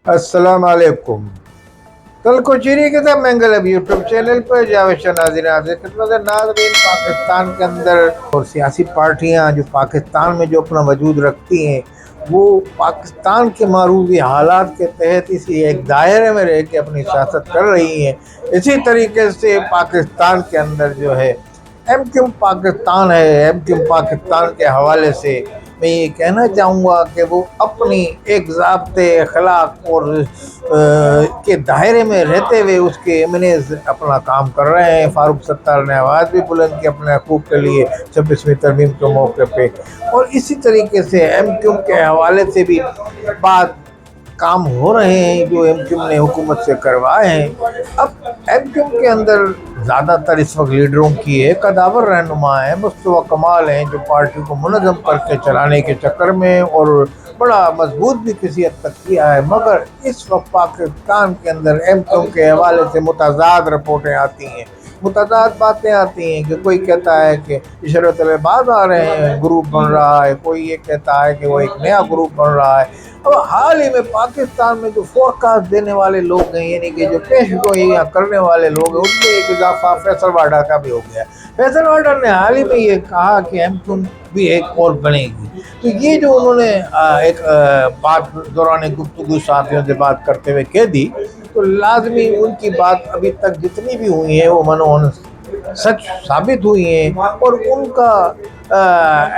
अस्सलाम वालेकुम। कल कोचीनी के साथ मैंगल अब यूट्यूब चैनल पर जावेद नाज़रीन आपसे खिदमत है। नाज़रीन, पाकिस्तान के अंदर और सियासी पार्टियां जो पाकिस्तान में जो अपना वजूद रखती हैं, वो पाकिस्तान के मारूफ़ी हालात के तहत इसी एक दायरे में रह के अपनी सियासत कर रही हैं। इसी तरीके से पाकिस्तान के अंदर जो है एम क्यूम पाकिस्तान है। एम क्यूम पाकिस्तान के हवाले से मैं ये कहना चाहूँगा कि वो अपनी एक ज़ाब्ते अखलाक और के दायरे में रहते हुए उसके एमनेज अपना काम कर रहे हैं। फारूक सत्तार ने आवाज़ भी बुलंद की अपने हकूक़ के लिए 26वीं तरमीम के मौके पे, और इसी तरीके से एम क्यूम के हवाले से भी बात काम हो रहे हैं जो एम क्यूम ने हुकूमत से करवाए हैं। अब एम क्यूम के अंदर ज़्यादातर इस वक्त लीडरों की एक कदावर रहनुमा है, मुस्तफा कमाल हैं, जो पार्टी को मुनज़्ज़म करके चलाने के चक्कर में और बड़ा मजबूत भी किसी हद तक किया है। मगर इस वक्त पाकिस्तान के अंदर एम क्यूम के हवाले से मुतज़ाद रिपोर्टें आती हैं, मुतज़ाद बातें आती हैं कि कोई कहता है कि इशरत अलबाज आ रहे हैं, ग्रुप बन रहा है, कोई ये कहता है कि वो एक नया ग्रुप बन रहा है। अब हाल ही में पाकिस्तान में जो फोरकास्ट देने वाले लोग हैं, यानी कि जो पेश गोइयाँ करने वाले लोग हैं, उनमें एक इजाफा फैसल वाडा का भी हो गया। फैसल वाडा ने हाल ही में ये कहा कि एम क्यूम भी एक और बनेगी। तो ये जो उन्होंने एक बात दौरान गुफ्तगू साथियों से बात करते हुए कह दी, तो लाजमी उनकी बात अभी तक जितनी भी हुई है वो मनोहन सच साबित हुई हैं। और उनका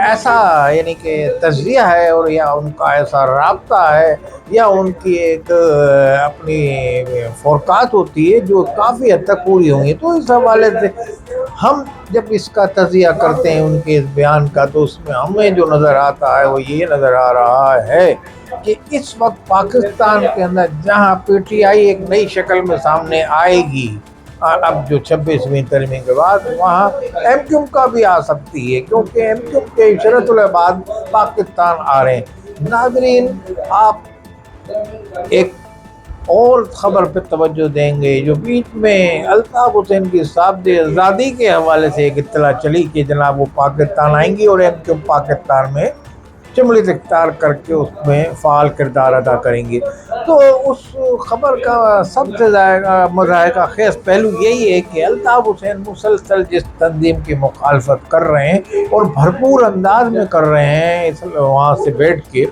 ऐसा यानी कि तज़किया है, और या उनका ऐसा राब्ता है, या उनकी एक अपनी फोरकास्ट होती है जो काफ़ी हद तक पूरी हुई है। तो इस हवाले से हम जब इसका तज़किया करते हैं उनके इस बयान का, तो उसमें हमें जो नज़र आता है वो ये नज़र आ रहा है कि इस वक्त पाकिस्तान के अंदर जहाँ PTI एक नई शक्ल में सामने आएगी, अब जो 26वीं तरमीम के बाद, वहाँ एम क्यूम का भी आ सकती है, क्योंकि एम क्यूम के इशरतुल बाद पाकिस्तान आ रहे हैं। नाज़रीन, आप एक और ख़बर पे तवज्जो देंगे जो बीच में अल्ताफ़ हुसैन की साहबजादी के हवाले से एक इत्तला चली कि जनाब वो पाकिस्तान आएंगी और एम क्यूम पाकिस्तान में शमूलियत इख्तियार करके उसमें फ़ाल किरदार अदा करेंगी। तो उस ख़बर का सबसे ज़्यादा मज़ाहिका खेस पहलू यही है कि अल्ताफ़ हुसैन मुसलसल जिस तंजीम की मुखालफत कर रहे हैं और भरपूर अंदाज में कर रहे हैं, इस वहाँ से बैठ के,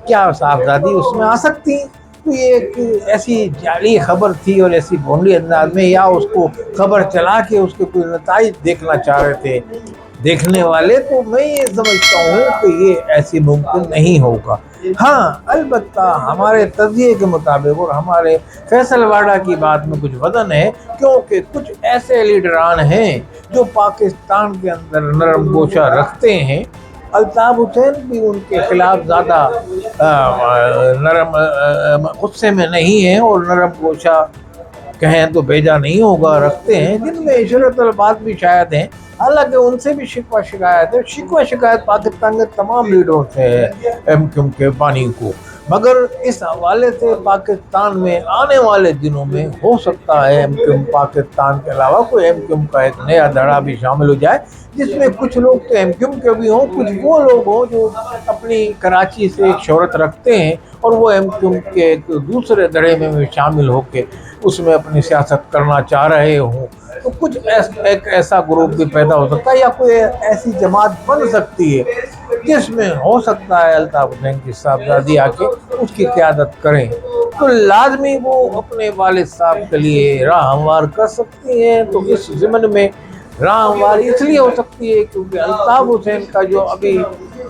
क्या साहबजादी उसमें आ सकती? तो ये एक ऐसी जाली खबर थी और ऐसी भोंडी अंदाज में, या उसको खबर चला के उसके कुछ नताइज देखना चाह रहे थे देखने वाले, तो मैं ये समझता हूँ कि ये ऐसी मुमकिन नहीं होगा। हाँ, अलबत्ता हमारे तज़किए के मुताबिक और हमारे फैसल वाडा की बात में कुछ वज़न है, क्योंकि कुछ ऐसे लीडरान हैं जो पाकिस्तान के अंदर नरम गोशा रखते हैं। अल्ताफ़ हुसैन भी उनके ख़िलाफ़ ज़्यादा नरम गुस्से में नहीं है और नरम गोशा कहें तो भेजा नहीं होगा रखते हैं, जिनमें इशरत अलबाज भी शायद हैं। हालांकि उनसे भी शिकवा शिकायत पाकिस्तान के तमाम लीडरों से है एम क्यूम के बानी को। मगर इस हवाले से पाकिस्तान में आने वाले दिनों में हो सकता है एम क्यूम पाकिस्तान के अलावा कोई एम क्यूम का एक नया धड़ा भी शामिल हो जाए, जिसमें कुछ लोग तो एम क्यूम के भी हों, कुछ वो लोग हों जो अपनी कराची से एक शोहरत रखते हैं और वो एम क्यूम के एक दूसरे धड़े में भी शामिल होकर उसमें अपनी सियासत करना चाह रहे हों। तो कुछ एक ऐसा ग्रुप भी पैदा हो सकता है, या कोई ऐसी जमात बन सकती है जिसमें हो सकता है अल्ताफ़ हुसैन की साहबजादी आके उसकी क़यादत करें। तो लाजमी वो अपने वालिद साहब के लिए राह हमवार कर सकती हैं। तो इस ज़िम्न में राह हमवार इसलिए हो सकती है क्योंकि अल्ताफ़ हुसैन का जो अभी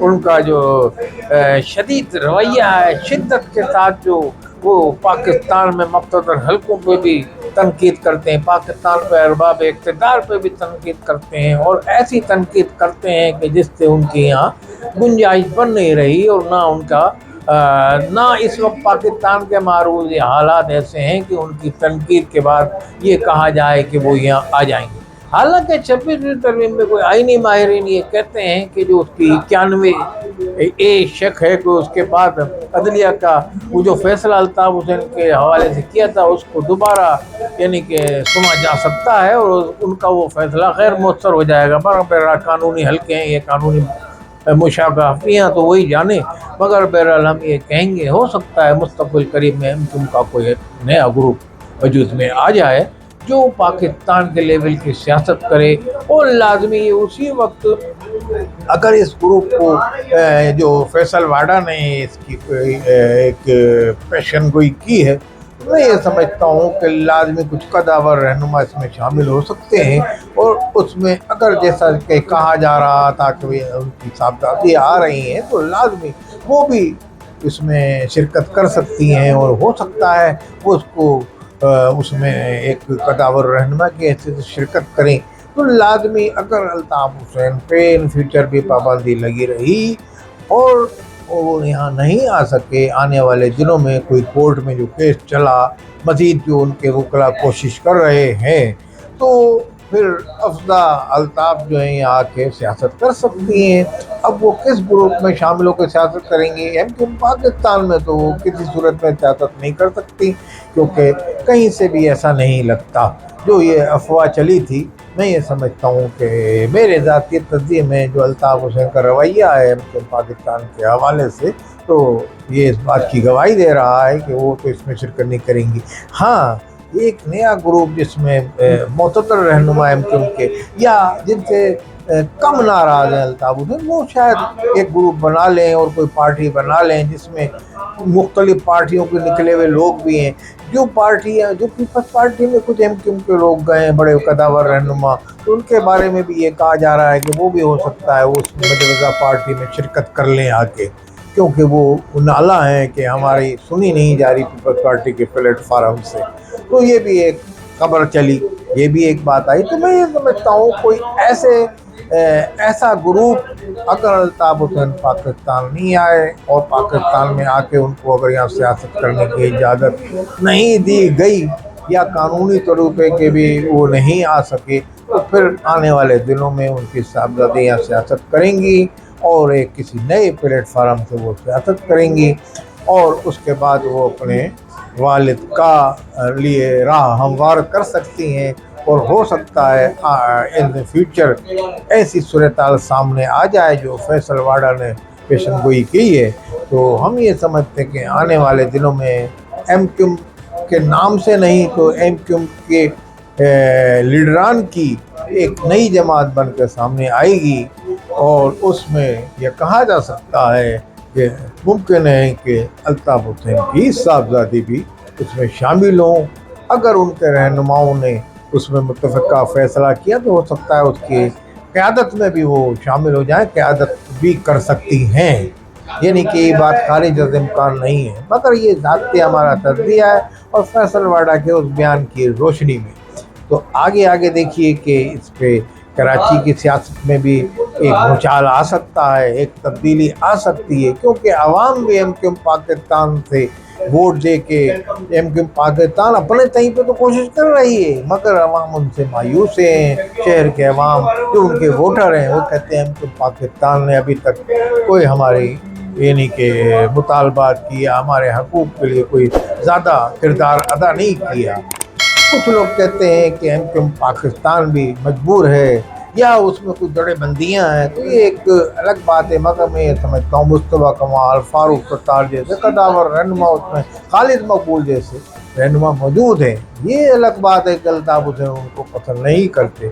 उनका जो शदीद रवैया है, शिद्दत के साथ जो वो पाकिस्तान में मुक़्तदर हलकों पे भी तनकीद करते हैं, पाकिस्तान पर अरबाब इक़्तिदार पे भी तनकीद करते हैं, और ऐसी तनकीद करते हैं कि जिससे उनके यहाँ गुंजाइश बन नहीं रही, और ना उनका ना इस वक्त पाकिस्तान के मारूज़ हालात ऐसे हैं कि उनकी तनकीद के बाद ये कहा जाए कि वो यहाँ आ जाएंगे। हालांकि 26वीं तरमीम में कोई आईनी माहिरीन ये कहते हैं कि जो उसकी 91 शक है कि उसके बाद अदलिया का वो जो फैसला अल्ताफ़ हुसैन के हवाले से किया था उसको दोबारा यानी कि सुना जा सकता है, और उनका वो फैसला गैर मुअत्तर हो जाएगा। बराबर कानूनी हल्के हैं, ये कानूनी मुशाफियाँ तो वही जाने, मगर बहरहाल हम ये कहेंगे हो सकता है मुस्तक़बिल करीब में एमक्यूम का कोई नया ग्रुप वजूद में आ जाए जो पाकिस्तान के लेवल की सियासत करे। और लाजमी उसी वक्त अगर इस ग्रुप को जो फैसल वाडा ने इसकी एक पेशन गोई की है, मैं ये समझता हूँ कि लाजमी कुछ कदावर रहनुमा इसमें शामिल हो सकते हैं। और उसमें अगर जैसा कि कहा जा रहा था कि उनकी साहबजादी आ रही हैं तो लाजमी वो भी इसमें शिरकत कर सकती हैं और हो सकता है वो उसको उसमें एक कदावर रहनुमा की हैसियत से शिरकत करें। तो लाजमी अगर अल्ताफ़ हुसैन पे इन फ्यूचर भी पाबंदी लगी रही और वो यहाँ नहीं आ सके, आने वाले दिनों में कोई कोर्ट में जो केस चला, मज़ीद जो उनके वकला कोशिश कर रहे हैं, तो फिर अफदा अल्ताफ़ जो है यहाँ आके सियासत कर सकती हैं। अब वो किस ग्रुप में शामिल होकर सियासत करेंगी, एमक्यूम पाकिस्तान में तो वो किसी सूरत में सियासत नहीं कर सकती, क्योंकि कहीं से भी ऐसा नहीं लगता। जो ये अफवाह चली थी, मैं ये समझता हूँ कि मेरे ज़ाती तज़्ज़िये में जो अल्ताफ़ हुसैन का रवैया है एमक्यूम पाकिस्तान के हवाले से, तो ये इस बात की गवाही दे रहा है कि वो तो इसमें शिरकत नहीं करेंगी। हाँ, एक नया ग्रुप जिसमें मोतबर रहनुमा एमक्यूम के या जिनसे कम नाराज़ हैं अल्ताफ़ हुसैन, वो शायद एक ग्रुप बना लें और कोई पार्टी बना लें जिसमें मुख्तलिफ पार्टियों के निकले हुए लोग भी हैं। जो पार्टियाँ जो पीपल्स पार्टी में कुछ एमक्यूम के लोग गए हैं बड़े कदावर रहनुमा, तो उनके बारे में भी ये कहा जा रहा है कि वो भी हो सकता है वो उस मुतवज़्ज़ा पार्टी में शिरकत कर लें आके, क्योंकि वो नाला है कि हमारी सुनी नहीं जा रही पीपल्स पार्टी के प्लेटफार्म से। तो ये भी एक खबर चली, ये भी एक बात आई। तो मैं ये समझता हूँ कोई ऐसा ग्रुप अगर अल्ताफ़ हुसैन पाकिस्तान नहीं आए और पाकिस्तान में आके उनको अगर यहाँ सियासत करने की इजाज़त नहीं दी गई या कानूनी तरीके के भी वो नहीं आ सके, तो फिर आने वाले दिनों में उनकी साहबजादी यहाँ सियासत करेंगी और एक किसी नए प्लेटफार्म से वो सियासत करेंगी और उसके बाद वो अपने वालिद का लिए राह हमवार कर सकती हैं। और हो सकता है इन फ्यूचर ऐसी सूरत-हाल सामने आ जाए जो फैसल वाडा ने पेशन गोई की है। तो हम ये समझते हैं कि आने वाले दिनों में एमक्यूम के नाम से नहीं तो एमक्यूम के लीडरान की एक नई जमात बनकर सामने आएगी और उसमें यह कहा जा सकता है कि मुमकिन है कि अल्ताफ़ हुसैन की साहबजादी भी उसमें शामिल हों। अगर उनके रहनुमाओं ने उसमें मुत्तफ़िक़ा फ़ैसला किया तो हो सकता है उसकी क़यादत में भी वो शामिल हो जाएं, क़यादत भी कर सकती हैं। यानी कि ये बात खारिज अज़ इम्कान नहीं है, मगर ये ज़ाती हमारा तज़्ज़िया है और फैसल वाडा के उस बयान की रोशनी में। तो आगे देखिए कि इस पे कराची की सियासत में भी एक भूचाल आ सकता है, एक तब्दीली आ सकती है, क्योंकि आवाम भी एमक्यूम पाकिस्तान से वोट दे के एमक्यूम पाकिस्तान अपने तहीं पे तो कोशिश कर रही है, मगर अवाम उनसे मायूस हैं। शहर के अवाम जो उनके वोटर हैं वो कहते हैं एमक्यूम पाकिस्तान ने अभी तक कोई हमारी यानी कि मुतालबात की या हमारे हकूक़ के लिए कोई ज़्यादा किरदार अदा नहीं किया। कुछ लोग कहते हैं कि एमक्यूम पाकिस्तान भी मजबूर है या उसमें कुछ जड़ेबंदियाँ हैं, तो ये एक अलग बात है। मगर मैं ये समझता हूँ मुस्तफ़ा कमाल, फारूक सत्तार जैसे कदावर रहनुमा, उसमें खालिद मकबूल जैसे रहनुमा मौजूद हैं। ये अलग बात है कि अल्ताफ़ हुसैन उनको पसंद नहीं करते।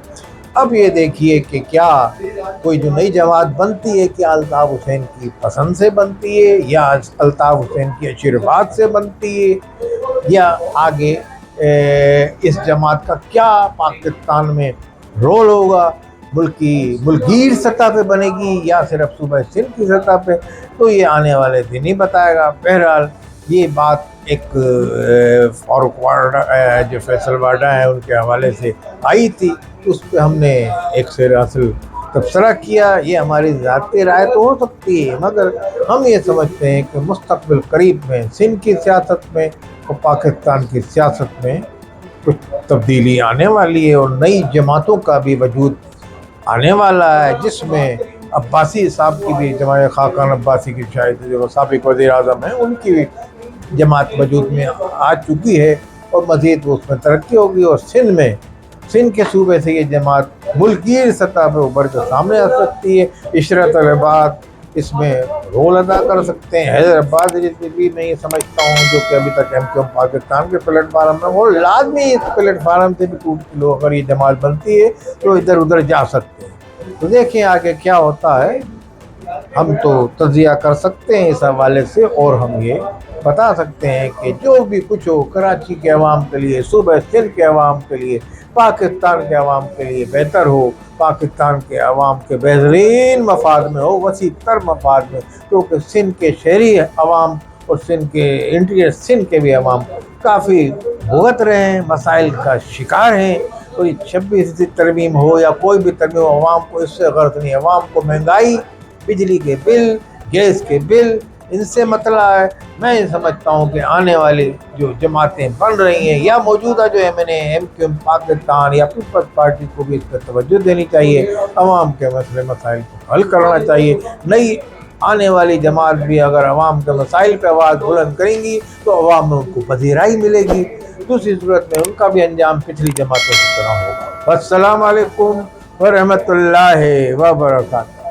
अब ये देखिए कि क्या कोई जो नई जमात बनती है क्या अल्ताफ़ हुसैन की पसंद से बनती है या अल्ताफ़ हुसैन की आशीर्वाद से बनती है, या आगे इस जमात का क्या पाकिस्तान में रोल होगा, मुल्कीर सतह पे बनेगी या सिर्फ सूबा सिंध की सतह पे, तो ये आने वाले दिन ही बताएगा। बहरहाल ये बात एक फारूक वाडा जो फैसल वाडा है उनके हवाले से आई थी, उस पर हमने एक शेर हासिल तबसरा किया। ये हमारी ज़ाती राय तो हो सकती है, मगर हम ये समझते हैं कि मुस्तक़बिल करीब में सिंध की सियासत में और पाकिस्तान की सियासत में कुछ तब्दीली आने वाली है और नई जमातों का भी वजूद आने वाला है, जिसमें अब्बासी साहब की भी जमात खाकान अब्बासी की शायद जो साबिक़ वज़ीर आज़म हैं उनकी भी जमात वजूद में आ चुकी है और मज़ीद उसमें तरक्की होगी और सिंध में सिंध के सूबे से ये जमात मुल्की सतह पर उभर कर सामने आ सकती है। इशरत अल-इबाद इसमें रोल अदा कर सकते हैं। हैदराबाद भी मैं ये समझता हूँ जो कि अभी तक MQM पाकिस्तान के प्लेटफार्म में, वो लाजमी इस प्लेटफार्म से भी टूट के लोग अगर ये जमात बनती है तो इधर उधर जा सकते हैं। तो देखिए आगे क्या होता है। हम तो तजिया कर सकते हैं इस हवाले से, और हम ये बता सकते हैं कि जो भी कुछ हो कराची के अवाम के लिए, सूबे सिंध के अवाम के लिए, पाकिस्तान के अवाम के लिए बेहतर हो, पाकिस्तान के अवाम के बेहतरीन मफाद में हो, वसी तर मफाद में, क्योंकि सिंध के शहरी अवाम और सिंध के इंटीरियर सिंध के भी अवाम काफ़ी भुगत रहे हैं, मसाइल का शिकार हैं। कोई 26वीं तरमीम हो या कोई भी तरमीम हो, अवाम को इससे गर्ज नहीं। अवाम को महंगाई, बिजली के बिल, गैस के बिल, इनसे मतला है। मैं ये समझता हूँ कि आने वाली जो जमातें बन रही हैं या मौजूदा जो MQM पाकिस्तान या पीपल्स पार्टी को भी इस पर तवज्जो देनी चाहिए, अवाम के मसले मसाइल को हल करना चाहिए। नई आने वाली जमात भी अगर अवाम के मसाइल पर आवाज़ बुलंद करेंगी तो अवाम में उनको पजीराई मिलेगी, दूसरी सूरत में उनका भी अंजाम पिछली जमातों की तरह होगा। अस्सलाम वालेकुम व रहमतुल्लाहि व बरकातहू।